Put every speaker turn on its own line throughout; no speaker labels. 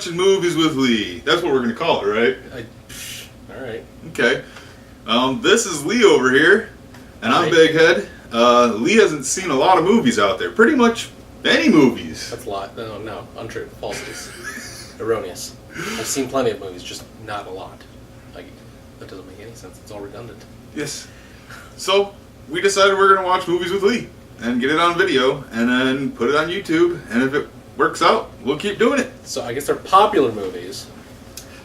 watching movies with Lee. That's what we're gonna call it, right?
Alright.
Okay. This is Lee over here, and I'm Big Head. Lee hasn't seen a lot of movies out there. Pretty much any movies.
That's a lot. No, untrue. Falsities. Erroneous. I've seen plenty of movies, just not a lot. Like, that doesn't make any sense. It's all redundant.
Yes. So, we decided we're gonna watch movies with Lee, and get it on video, and then put it on YouTube, and if it works out, we'll keep doing it.
So I guess they're popular movies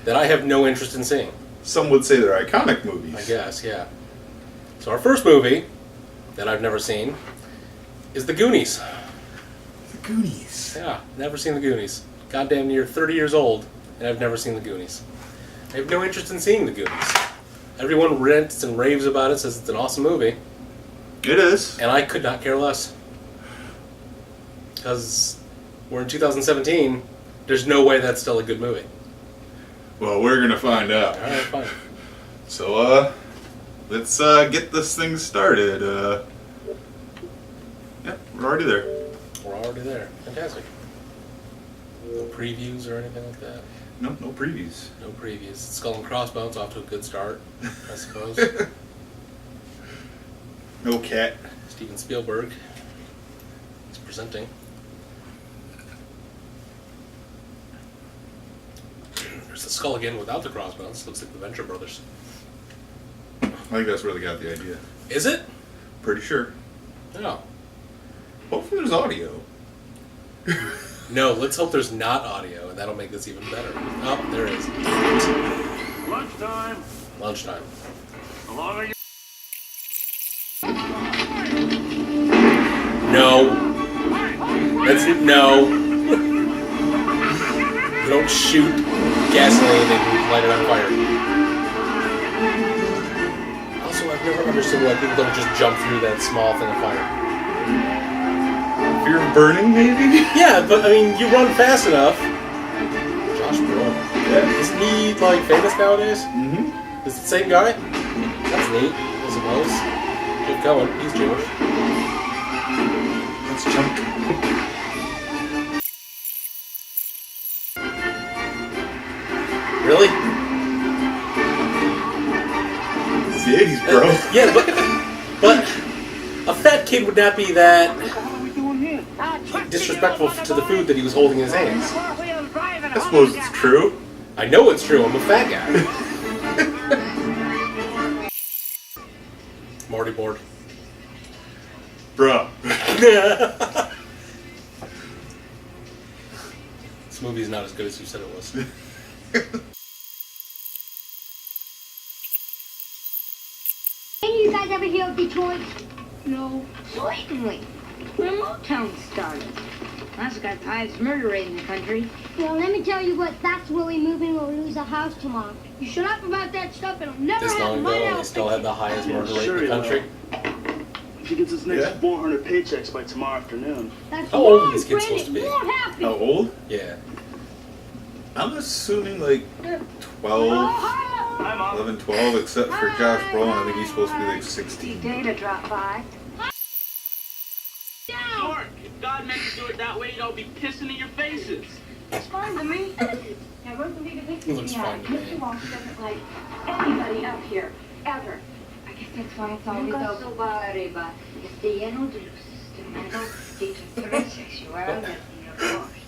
that I have no interest in seeing.
Some would say they're iconic movies.
I guess, yeah. So our first movie that I've never seen is The Goonies.
The Goonies.
Yeah, never seen The Goonies. Goddamn near 30 years old, and I've never seen The Goonies. I have no interest in seeing The Goonies. Everyone rants and raves about it, says it's an awesome movie.
It is.
And I could not care less. Because we're in 2017, there's no way that's still a good movie.
Well, we're gonna find out.
Alright, fine.
So, let's get this thing started. Yeah, we're already there.
We're already there. Fantastic. No previews or anything like that?
No previews.
No previews. Skull and Crossbones off to a good start, I suppose.
No cat.
Steven Spielberg is presenting. There's the skull again without the crossbones. Looks like the Venture Brothers.
I think that's where they got the idea.
Is it?
Pretty sure.
No.
Hopefully there's audio.
No, let's hope there's not audio, and that'll make this even better. Oh, there is.
Lunchtime.
Lunchtime.
How long are you?
No. That's no. You don't shoot gasoline and light it on fire. Also, I've never understood why people don't just jump through that small thing of fire.
Fear of burning, maybe?
Yeah, but I mean, you run fast enough. Josh Brolin.
Yeah.
Isn't he, like, famous nowadays?
Mm-hmm.
Is it the same guy? That's neat, I suppose. Keep going. He's Jewish.
Let's jump.
Really?
It's the 80s, bro.
Yeah, but a fat kid would not be that disrespectful to the food that he was holding in his hands.
I suppose it's true.
I know it's true. I'm a fat guy. Marty bored.
Bro.
This movie is not as good as you said it was.
Any of you guys ever hear of Detroit? No. Certainly. Where Motown started. That's the guy's highest murder rate in the country. Well, let me tell you what, that's Willie moving or lose a house tomorrow. You shut up about that stuff, it'll never
This long
happen.
ago, and they still had the highest murder rate in the country.
He gets his next 400 paychecks by tomorrow afternoon.
That's
How old are
wrong,
these kids
Brandon.
supposed to be?
You won't happen.
How old?
Yeah.
I'm assuming like 12,
Hi, Mom.
11, 12, except for Josh Brolin. I think he's supposed to be like 16.
Data drop by.
Mark, if God meant to do it that way, you'd all be pissing in your faces.
It's fine to me. Now, we're going to be the
It looks fine to me.
Mr. Walsh doesn't like anybody up here, ever. I guess that's why it's always
Nunca
open.
suba arriba. Estoy lleno de luces. Te mando dichos sexual del señor Walsh.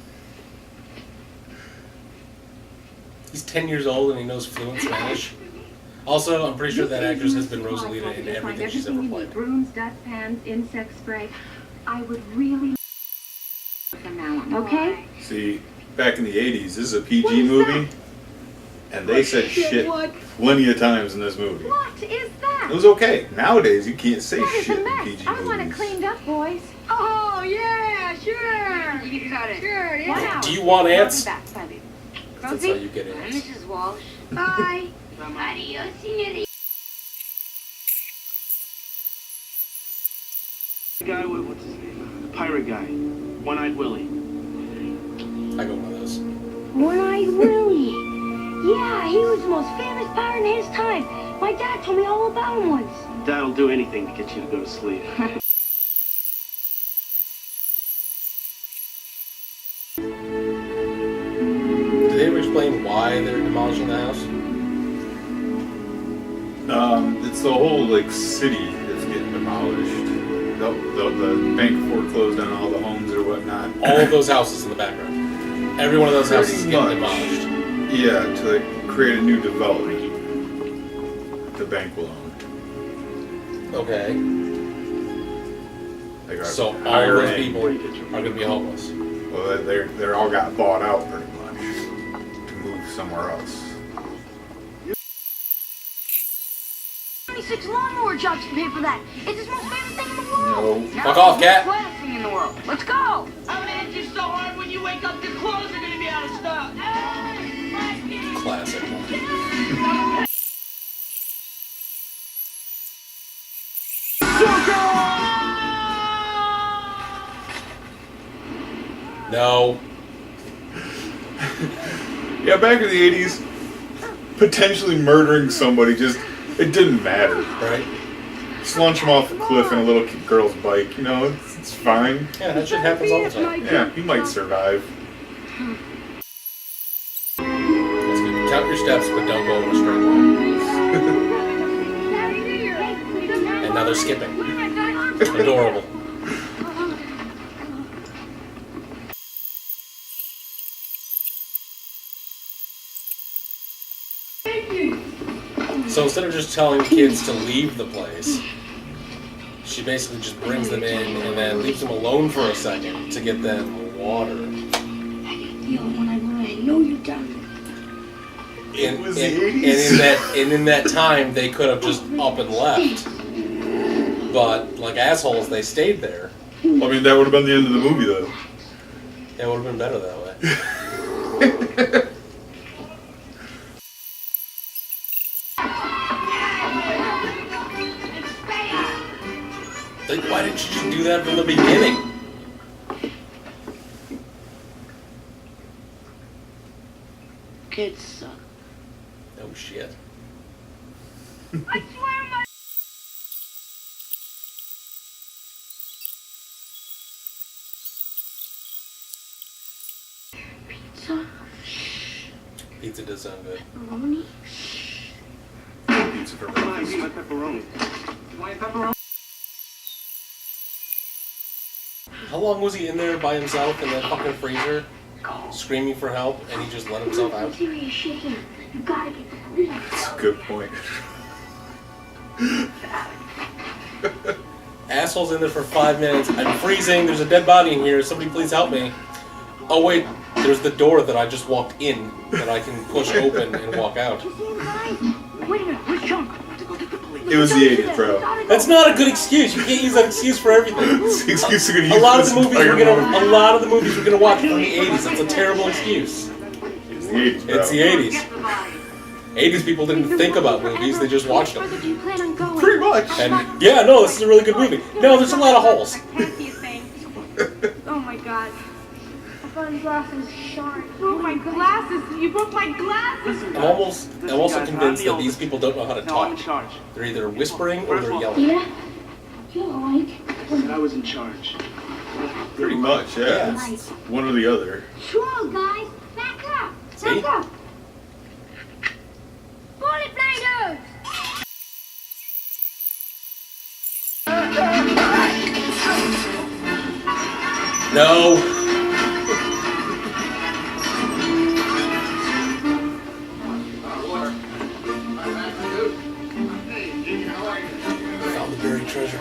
He's 10 years old and he knows fluent Spanish. Also, I'm pretty sure that actress has been Rosalita in everything she's ever played.
Brooms, dustpans, insect spray. I would really from now on, okay?
See, back in the 80s, this is a PG movie, and they said shit plenty of times in this movie.
What is that?
It was okay. Nowadays, you can't say
That is
shit
a
in
mess.
PG
I want it
movies.
cleaned up, boys.
Oh, yeah, sure.
You got it.
Sure,
1
yeah.
hour.
Do you want
I'll be
ants?
back, baby.
That's how you get in.
Mrs. Walsh. Bye. Adios, señorita.
The guy, what's his name? The pirate guy. One-Eyed Willie.
I go one of those.
One-Eyed Willie. Yeah, he was the most famous pirate in his time. My dad told me all about him once.
Dad'll do anything to get you to go to sleep.
Do they why they're demolishing the house?
It's the whole like city that's getting demolished. The bank foreclosed on all the homes or whatnot.
All of those houses in the background. Every one of those houses is getting demolished.
Yeah, to like create a new development. The bank will own.
Okay.
Like
So all of those people are going to be homeless.
Well, they're all got bought out pretty much to move somewhere else.
26 lawnmower jobs to pay for that. It's his most favorite thing in the world.
No.
Fuck off, cat.
Best thing in the world. Let's go.
I'm gonna hit you so hard when you wake up, the clothes are gonna be out of stock.
Classic. No.
Yeah, back in the 80s, potentially murdering somebody it didn't matter.
Right?
Just launch him off a cliff in a little girl's bike, it's fine.
Yeah, that shit happens all the time.
Yeah, he might survive.
That's good. Count your steps, but don't go in a straight line. And now they're skipping. Adorable. So instead of just telling kids to leave the place, she basically just brings them in and then leaves them alone for a second to get them water.
It was the 80s.
And in that time, they could have just up and left. But, like assholes, they stayed there.
I mean, that would have been the end of the movie, though.
It would have been better that way. Like, why didn't you just do that from the beginning?
Kids suck.
No shit.
I swear my... Pizza.
Pizza does sound good.
Pepperoni.
Pizza for breakfast.
My pepperoni. My pepperoni.
How long was he in there by himself in that fucking freezer, screaming for help, and he just let himself out?
TV is shaking. You gotta get the police.
That's a good point.
Asshole's in there for 5 minutes. I'm freezing. There's a dead body in here. Somebody please help me. Oh wait, there's the door that I just walked in that I can push open and walk out.
Wait a minute, where's Chunk?
It was the 80s, bro.
That's not a good excuse. You can't use that excuse for everything.
It's the excuse you're gonna use
A lot
for
of
this
the movies
entire
we're
movie.
gonna, a lot of the movies we're gonna watch from the 80s. That's a terrible excuse.
It's the 80s, bro.
It's the 80s. 80s people didn't think about movies; they just watched them.
Where do you plan on going?
Pretty much.
And yeah, no, this is a really good movie. No, there's a lot of holes.
Oh my god. I found my glasses sharp.
Oh, my glasses! You broke my glasses!
I'm also convinced that these people don't know how to
No, I'm in
talk.
charge.
They're either whispering or they're yelling.
Yeah? You're like...
I was in charge.
Pretty much, yeah. It's one or the other.
Sure, guys. Back up.
See?
Back up. Bullet bladers!
No. Found the buried treasure.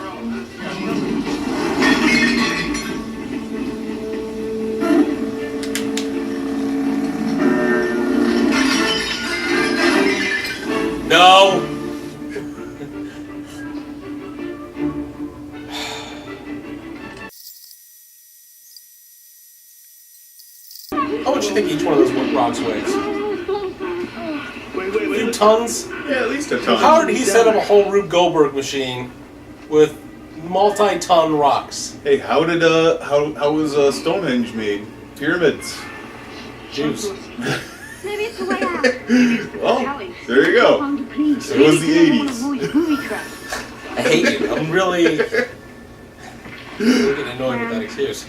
No. How much do you think each one of those rocks weighs?
Wait,
A few
wait.
tons?
Yeah, at least a ton.
How did he set up a whole Rube Goldberg machine with multi-ton rocks?
Hey, how was Stonehenge made? Pyramids.
Jews.
Maybe it's the way out.
Well, there you go. It was the 80s.
I hate you. I'm really getting annoyed with that excuse.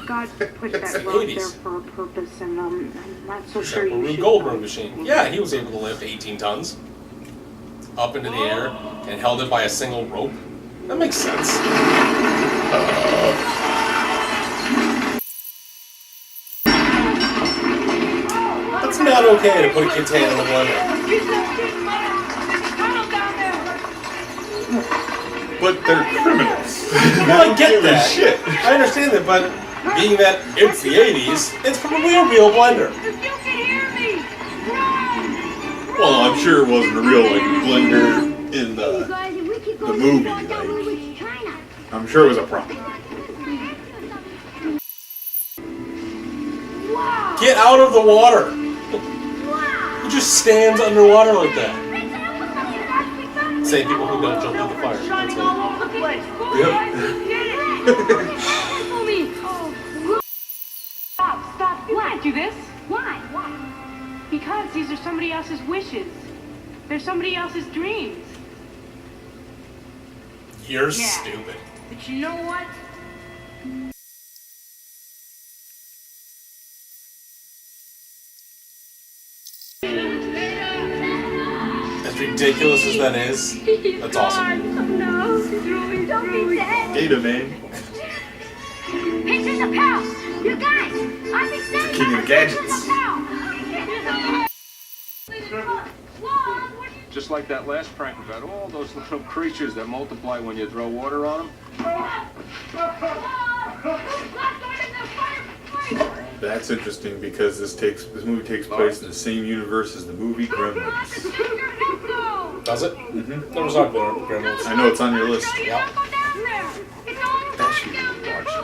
God put
It's
that
the
road
80s.
there for a purpose, and I'm not so
Except
sure
for
you
Rube
should.
Goldberg machine. Yeah, he was able to lift 18 tons up into the air and held it by a single rope. That makes sense. It's not okay to put a kid's hand in the blender.
But they're criminals.
Well, I get that.
Shit.
I understand that, but being that it's the 80s, it's probably a real blender.
If you can hear me, run!
Well, I'm sure it wasn't a real like blender in
You
the
guys, if we keep
the
going
movie.
this far down, we'll
Like,
reach China.
I'm sure it was a prop.
Wow!
Get out of the water.
Wow!
Who just stands underwater like that?
Say
Same people who don't jump in the fire. That's
Shining
it.
all over the place.
Yep.
Guys, we did it!
Stop. You can't do this.
Why?
Because these are somebody else's wishes. They're somebody else's dreams.
You're
Yeah.
stupid.
But you know what?
As ridiculous as that is, that's awesome.
No, don't be sad.
Data man.
Pictures of pals. You guys, I'm excited.
King of gadgets.
Just like that last prank about all those little creatures that multiply when you throw water on them.
That's interesting because this movie takes place in the same universe as the movie Gremlins.
Does it?
Mm-hmm.
Never saw Gremlins.
I know it's on your list.
Yep.
That should be watched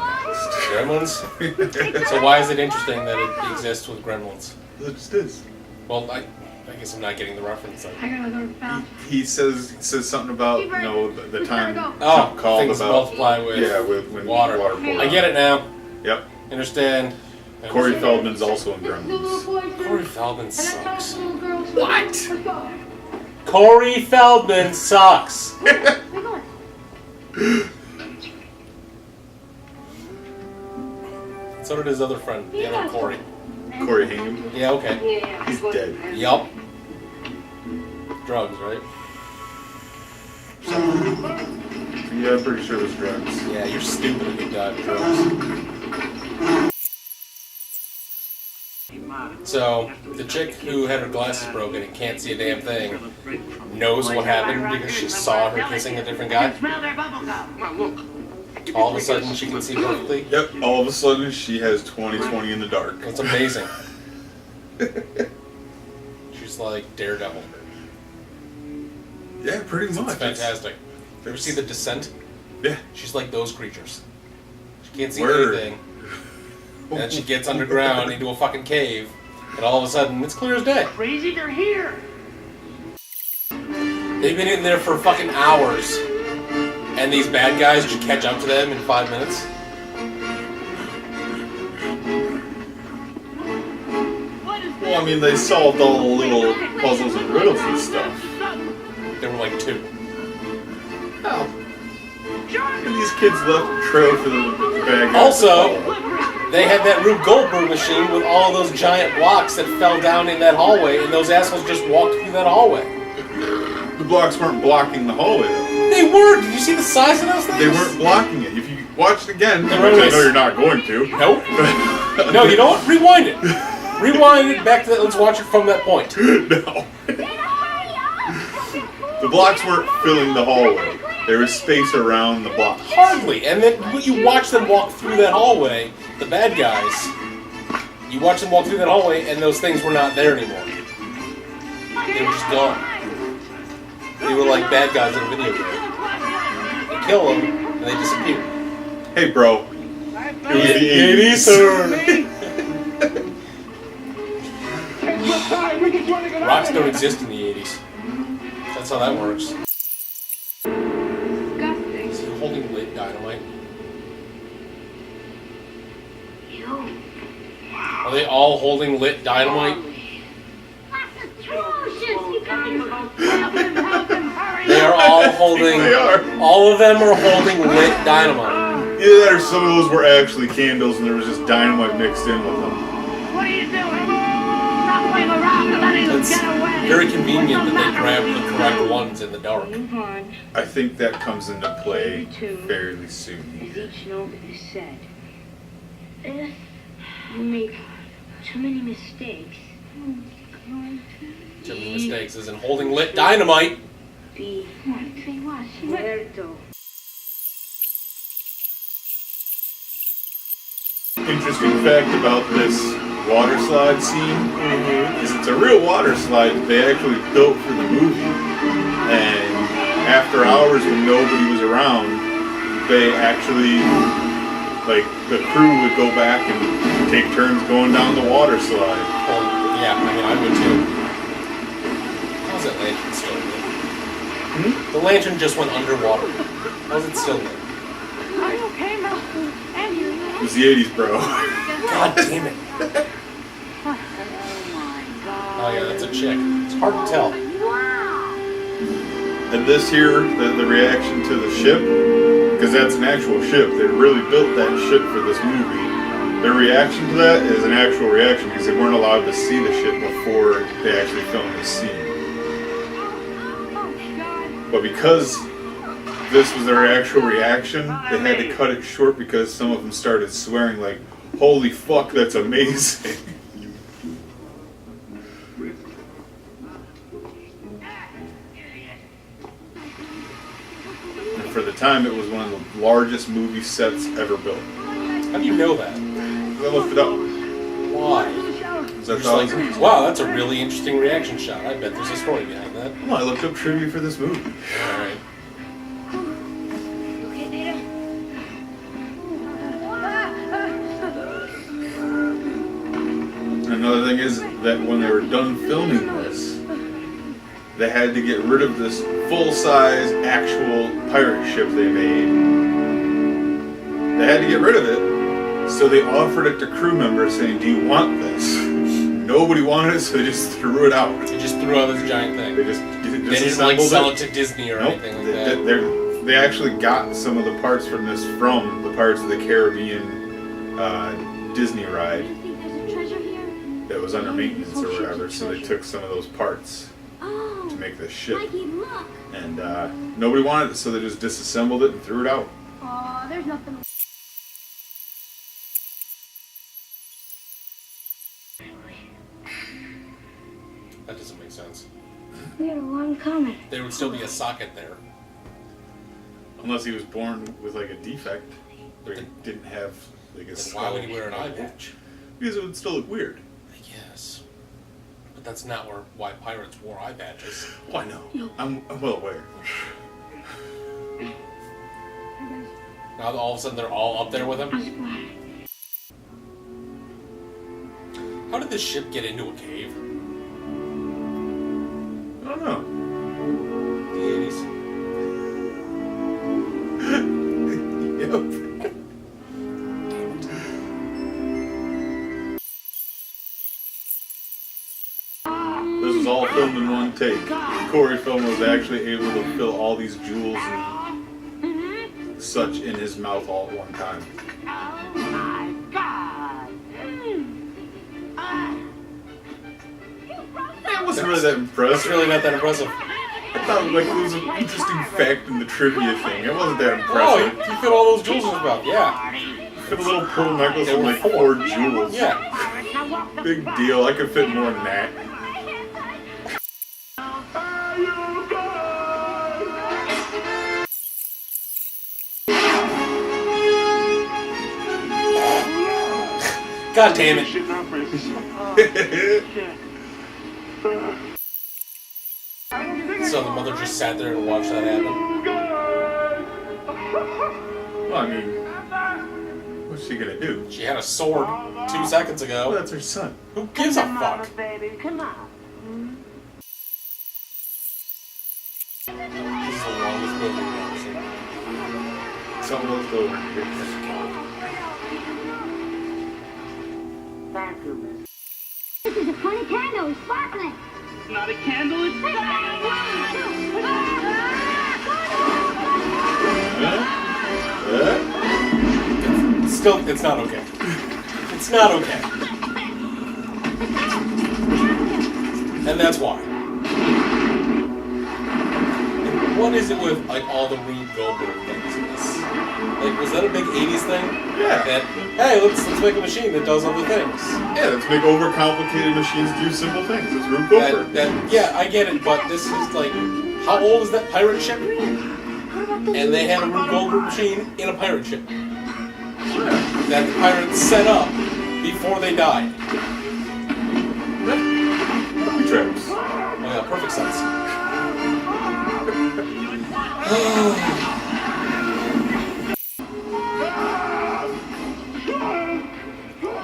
Gremlins? So why is it interesting that it exists with Gremlins?
next. It just is.
Well, I guess I'm not getting the reference. Then.
He says something about the time
Oh,
something called
things
about
multiply with
when
water.
poured
I get it now.
Yep.
Understand.
Corey Feldman's also in Gremlins.
Corey Feldman sucks.
What?
Corey Feldman sucks. So did his other friend, the other Corey.
Corey Haim.
Yeah, okay.
He's dead.
Yup. Drugs, right?
Yeah, I'm pretty sure it was drugs.
Yeah, you're stupid if you died of drugs. So, the chick who had her glasses broken and can't see a damn thing knows what happened because she saw her kissing a different guy.
Smell their bubble gum. Well, look.
All of a sudden, she can see perfectly.
Yep. All of a sudden, she has 20/20 in the dark.
It's amazing. She's like Daredevil.
Yeah, pretty much.
It's fantastic. You ever see The Descent?
Yeah.
She's like those creatures. She can't see
Word.
anything. And then she gets underground into a fucking cave, and all of a sudden, it's clear as day.
Crazy, they're here.
They've been in there for fucking hours, and these bad guys should catch up to them in 5 minutes.
What is
Well, I mean, they solved all the little puzzles and riddles and stuff.
There were like 2.
Oh. And these kids left a trail for the bad guys.
Also, they had that Rube Goldberg machine with all those giant blocks that fell down in that hallway, and those assholes just walked through that hallway.
The blocks weren't blocking the hallway, though.
They were! Did you see the size of those things?
They weren't blocking it. If you watch it again, which
They
I
were
know
always-
you're not going to.
Nope. No, you know what? Rewind it. Rewind it back to that. Let's watch it from that point.
No. The blocks weren't filling the hallway. There was space around the blocks.
Hardly. And then when you watch them walk through that hallway, the bad guys, you watch them walk through that hallway, and those things were not there anymore. They were just gone. They were like bad guys in a video game. You kill them, and they disappear.
Hey, bro. It was the 80s.
Rocks don't exist in the 80s. That's how that works.
Disgusting.
Is he holding lit dynamite? Are they all holding lit dynamite?
That's atrocious, you guys.
They are all holding.
They are.
All of them are holding lit dynamite.
Either that or some of those were actually candles and there was just dynamite mixed in with them.
What are you doing? Stop playing around and letting them
It's
get away.
very convenient that they grab the correct ones in the dark.
Move on.
I think that comes into play fairly soon.
As each note is said. You make too many mistakes.
Too many mistakes is in holding lit dynamite.
Be muerto.
Interesting fact about this water slide scene is it's a real water slide that they actually built for the movie. And after hours when nobody was around, they actually, like, the crew would go back and take turns going down the water slide.
Well, yeah, I mean, I would too. How's that lantern still lit? The lantern just went underwater. How's it still lit?
Are you okay, Mel? And you?
It was the 80s, bro.
God damn it. Oh yeah, that's a chick. It's hard to tell.
And this here, the reaction to the ship, because that's an actual ship. They really built that ship for this movie. Their reaction to that is an actual reaction because they weren't allowed to see the ship before they actually filmed this scene. But because this was their actual reaction, they had to cut it short because some of them started swearing like, "Holy fuck, that's amazing." And for the time, it was one of the largest movie sets ever built.
How do you know that?
I looked it up.
Why?
Is
You're
that
just like, wow, that's a really interesting reaction shot. I bet there's a story behind that.
Well, I looked up trivia for this movie.
Alright.
Okay, Data?
Another thing is that when they were done filming this, they had to get rid of this full-size actual pirate ship they made. They had to get rid of it, so they offered it to crew members saying, "Do you want this?" Nobody wanted it, so they just threw it out.
They just threw out this giant thing.
They just
They didn't like sell it to Disney or anything like that.
They actually got some of the parts from this from the Pirates of the Caribbean Disney ride
You think there's a treasure here?
that was under maintenance or whatever, so they took some of those parts to make this ship.
Mikey, look!
And nobody wanted it, so they just disassembled it and threw it out.
Aw, there's nothing.
That doesn't make sense.
We had a long coming.
There would still be a socket there.
Unless he was born with like a defect, or he didn't have like a
Then
skull.
why would he wear an eye patch?
Because it would still look weird.
I guess. But that's not why pirates wore eye patches.
Oh, I know. I'm well aware.
Now all of a sudden they're all up there with him? How did this ship get into a cave?
I don't know.
The 80s?
Yep. This was all filmed in one take. Corey Film was actually able to fill all these jewels and such in his mouth all at one time.
Oh my God!
That wasn't really that impressive.
That's really not that impressive.
I thought like it was an interesting fact in the trivia thing. It wasn't that
Oh,
impressive.
you fit all those jewels in his mouth, yeah.
Fit a little pearl necklace
There
and
were
like 4 jewels.
Yeah.
Big deal. I could fit more than that.
God damn it. So the mother just sat there and watched that happen.
Well, I mean, what's she gonna do?
She had a sword 2 seconds
Well,
ago.
that's her son.
Who gives a fuck?
Baby, come on.
This is the longest movie I've ever seen.
It's almost over.
This is a funny candle. It's sparkling.
Not a candle, it's
Huh?
still, it's not okay. It's not okay. And that's why. And what is it with like all the Rube Goldberg things in this? Like, was that a big '80s thing?
Yeah.
That, hey, let's make a machine that does other things.
Yeah, let's make overcomplicated machines do simple things. It's Rube Goldberg.
Yeah, I get it, but this is like, how old is that pirate ship? And they had a Rube Goldberg machine in a pirate ship that the pirates set up before they died.
Booby traps.
Oh yeah, perfect sense.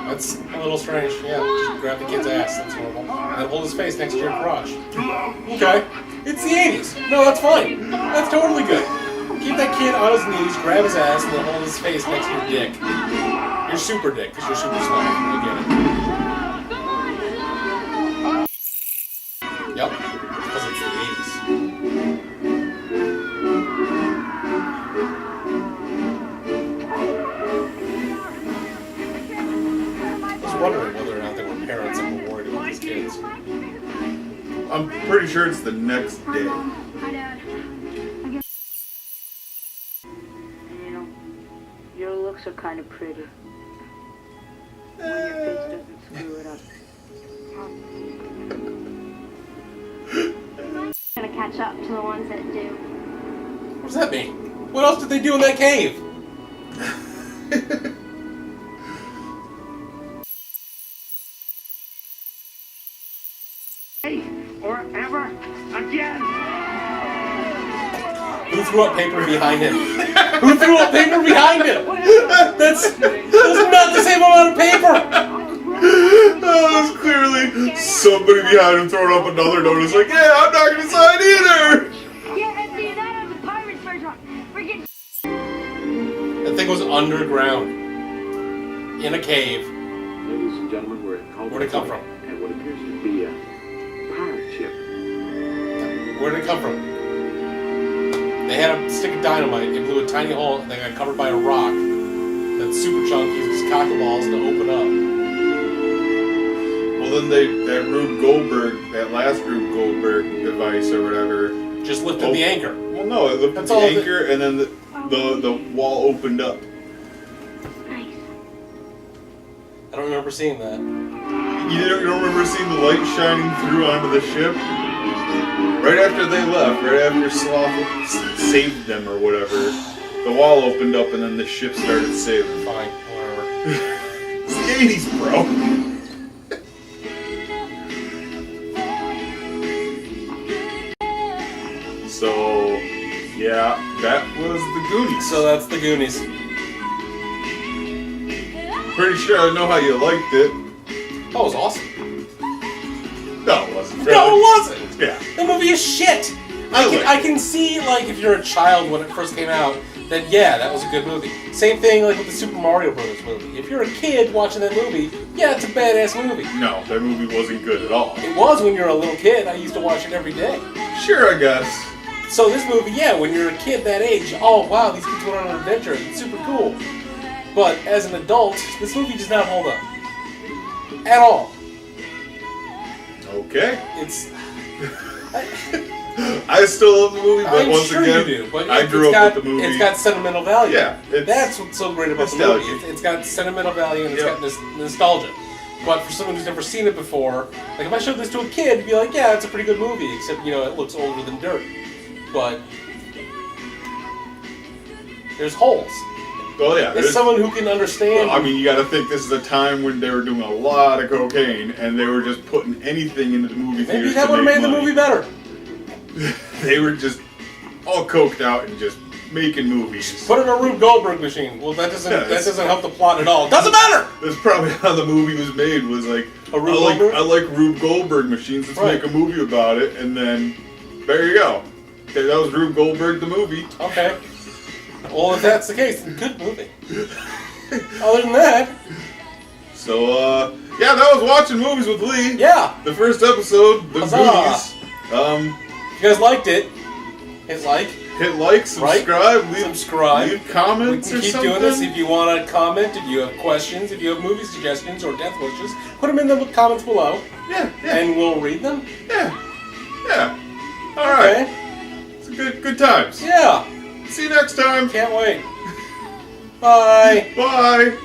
That's a little strange. Yeah, just grab the kid's ass. That's normal. And then hold his face next to your crotch. Okay. It's the 80s. No, that's fine. That's totally good. Keep that kid on his knees, grab his ass, and then hold his face next to your dick. Your super dick, because you're super small. I get it. Yep. Because it's the 80s. I was wondering whether or not there were parents that were worried about these kids.
I'm pretty sure it's the next day.
Hi, Dad.
You know, your looks are kind of pretty. When your face doesn't screw it up.
Gonna catch up to the ones that do.
What does that mean? What else did they do in that cave?
Or ever again.
Who threw up paper behind him? Who threw up paper behind him? That's not the same amount of paper!
That was clearly somebody behind him throwing up another note. It's like, yeah, I'm not gonna sign either!
Yeah, and see, that on the Pirates version. Forget.
That thing was underground. In a cave.
Ladies and gentlemen, we're at
Where'd it come from?
and what appears to be a pirate ship.
Where did it come from? They had a stick of dynamite, it blew a tiny hole, and they got covered by a rock. That super chunk used his cock and balls to open up.
Well, then that Rube Goldberg, that last Rube Goldberg device or whatever.
Just lifted the anchor.
Well, no, it lifted
That's
the
all
anchor and then the wall opened up.
Nice.
I don't remember seeing that.
You don't remember seeing the light shining through onto the ship? Right after they left, right after Sloth saved them or whatever, the wall opened up and then the ship started sailing.
Fine, whatever.
It's the 80s, bro. So, yeah, that was the Goonies.
So that's the Goonies.
Pretty sure I know how you liked it.
That was awesome.
No, it wasn't.
No, it wasn't!
Yeah.
The movie is shit! I can see, like, if you're a child when it first came out, that, yeah, that was a good movie. Same thing, like, with the Super Mario Brothers movie. If you're a kid watching that movie, yeah, it's a badass movie.
No, that movie wasn't good at all.
It was when you're a little kid. I used to watch it every day.
Sure, I guess.
So this movie, yeah, when you're a kid that age, oh, wow, these kids went on an adventure. It's super cool. But as an adult, this movie does not hold up. At all.
Okay.
It's...
I still love the movie, but
I'm
once
sure
again,
you do, but
I grew up with the movie.
It's got sentimental value.
Yeah,
that's what's so great about the
nostalgia.
movie. It's got sentimental value and it's got nostalgia. But for someone who's never seen it before, like if I showed this to a kid, you'd be like, yeah, it's a pretty good movie, except, you know, it looks older than dirt. But there's holes.
Well, yeah.
There's someone who can understand.
Well, I mean, you got to think this is a time when they were doing a lot of cocaine, and they were just putting anything into the movie theaters.
Maybe that would have made the movie better.
They were just all coked out and just making movies.
Put it in a Rube Goldberg machine. Well, that doesn't help the plot at all. Doesn't matter.
That's probably how the movie was made. Was like
a Rube Goldberg?
I like Rube Goldberg machines. Let's make a movie about it, and then there you go. Okay, that was Rube Goldberg the movie.
Okay. Well, if that's the case, then good movie. Other than that.
So, yeah, that was watching movies with Lee.
Yeah.
The first episode, The
Huzzah.
Goonies.
If you guys liked it, hit like.
Hit like, subscribe,
Subscribe.
leave comments
We
or
can keep
something.
doing this. If you want to comment, if you have questions, if you have movie suggestions or death wishes, put them in the comments below.
Yeah,
And we'll read them.
Yeah. All right.
Okay.
It's good times.
Yeah.
See you next time.
Can't wait. Bye.
Bye.